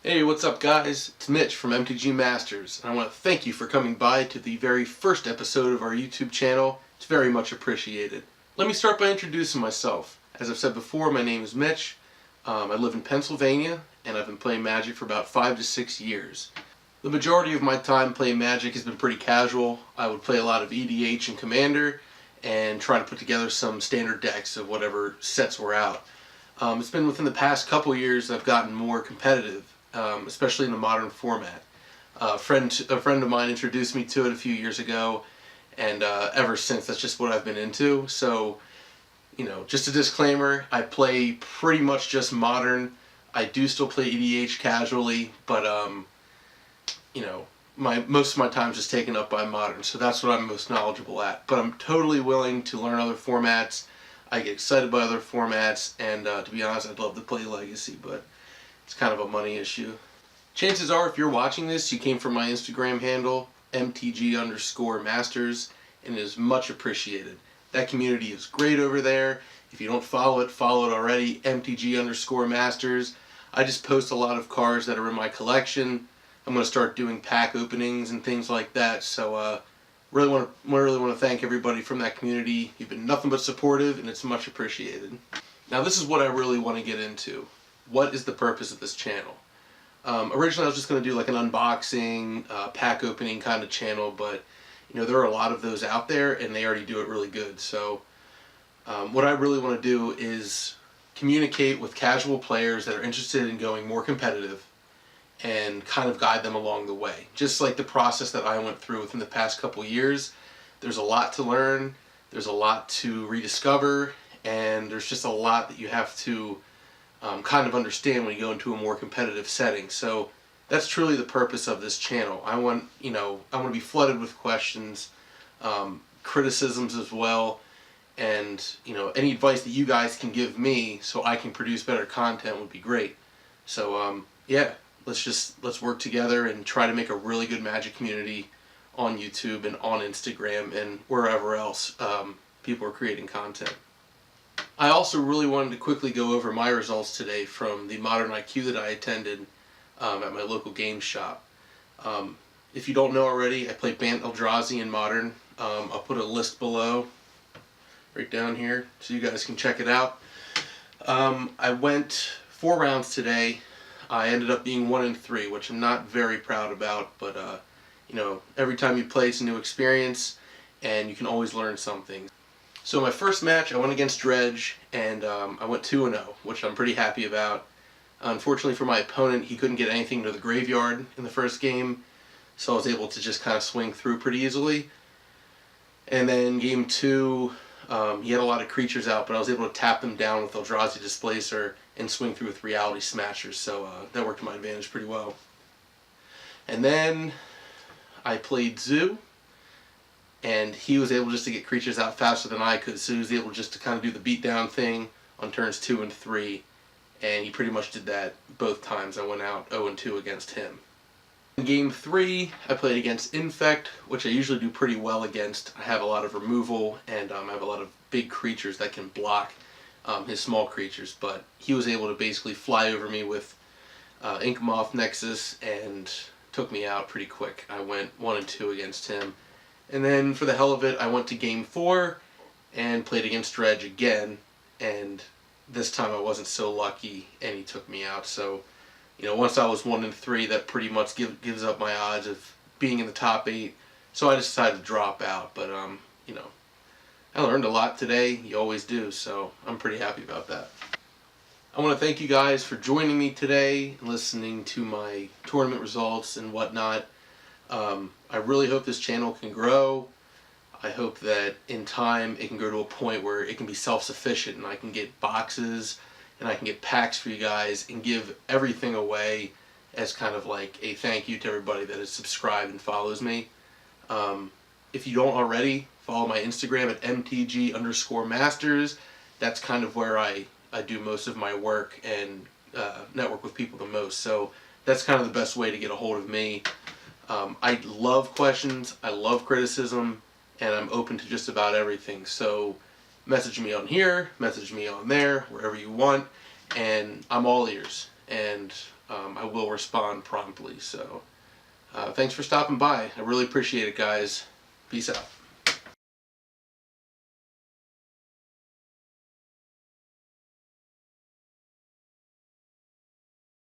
Hey, what's up guys? It's Mitch from MTG Masters, and I want to thank you for coming by to the very first episode of our YouTube channel. It's very much appreciated. Let me start by introducing myself. As I've said before, my name is Mitch. I live in Pennsylvania, and I've been playing Magic for about 5 to 6 years. The majority of my time playing Magic has been pretty casual. I would play a lot of EDH and Commander, and try to put together some standard decks of whatever sets were out. It's been within the past couple years I've gotten more competitive. Especially in the modern format. A friend of mine introduced me to it a few years ago, and ever since that's just what I've been into. So, just a disclaimer, I play pretty much just modern. I do still play EDH casually, but most of my time is just taken up by modern, so that's what I'm most knowledgeable at. But I'm totally willing to learn other formats. I get excited by other formats, and to be honest, I'd love to play Legacy, but it's kind of a money issue. Chances are, if you're watching this, you came from my Instagram handle, MTG_Masters, and it is much appreciated. That community is great over there. If you don't follow it already, MTG_Masters. I just post a lot of cards that are in my collection. I'm going to start doing pack openings and things like that, so really want to thank everybody from that community. You've been nothing but supportive, and it's much appreciated. Now this is what I really want to get into. What is the purpose of this channel? Originally I was just going to do like an unboxing, pack opening kind of channel, but there are a lot of those out there and they already do it really good. So what I really want to do is communicate with casual players that are interested in going more competitive and kind of guide them along the way. Just like the process that I went through within the past couple years. There's a lot to learn, there's a lot to rediscover, and there's just a lot that you have to kind of understand when you go into a more competitive setting. So that's truly the purpose of this channel. I want to be flooded with questions, criticisms as well, and any advice that you guys can give me so I can produce better content would be great. So yeah, let's work together and try to make a really good Magic community on YouTube and on Instagram and wherever else people are creating content. I also really wanted to quickly go over my results today from the Modern IQ that I attended at my local game shop. If you don't know already, I play Bant Eldrazi in Modern. I'll put a list below, right down here, so you guys can check it out. I went 4 rounds today. I ended up being 1-3, which I'm not very proud about, but every time you play it's a new experience, and you can always learn something. So my first match, I went against Dredge, and I went 2-0, which I'm pretty happy about. Unfortunately for my opponent, he couldn't get anything to the graveyard in the first game, so I was able to just kind of swing through pretty easily. And then game 2, he had a lot of creatures out, but I was able to tap them down with Eldrazi Displacer and swing through with Reality Smashers, so that worked to my advantage pretty well. And then I played Zoo, and he was able just to get creatures out faster than I could, so he was able just to kind of do the beatdown thing on turns 2 and 3, and he pretty much did that both times. I went out 0-2 against him. In game 3, I played against Infect, which I usually do pretty well against. I have a lot of removal, and I have a lot of big creatures that can block his small creatures, but he was able to basically fly over me with Inkmoth Nexus and took me out pretty quick. I went 1-2 against him. And then for the hell of it, I went to game 4 and played against Dredge again, and this time I wasn't so lucky and he took me out. So, once I was 1-3, that pretty much gives up my odds of being in the top 8. So I decided to drop out, but I learned a lot today. You always do, so I'm pretty happy about that. I want to thank you guys for joining me today and listening to my tournament results and whatnot. I really hope this channel can grow. I hope that in time it can go to a point where it can be self-sufficient and I can get boxes and I can get packs for you guys and give everything away as kind of like a thank you to everybody that has subscribed and follows me. If you don't already, follow my Instagram at MTG_Masters. That's kind of where I do most of my work and network with people the most. So that's kind of the best way to get a hold of me. I love questions, I love criticism, and I'm open to just about everything. So message me on here, message me on there, wherever you want, and I'm all ears. and I will respond promptly. So thanks for stopping by. I really appreciate it, guys. Peace out.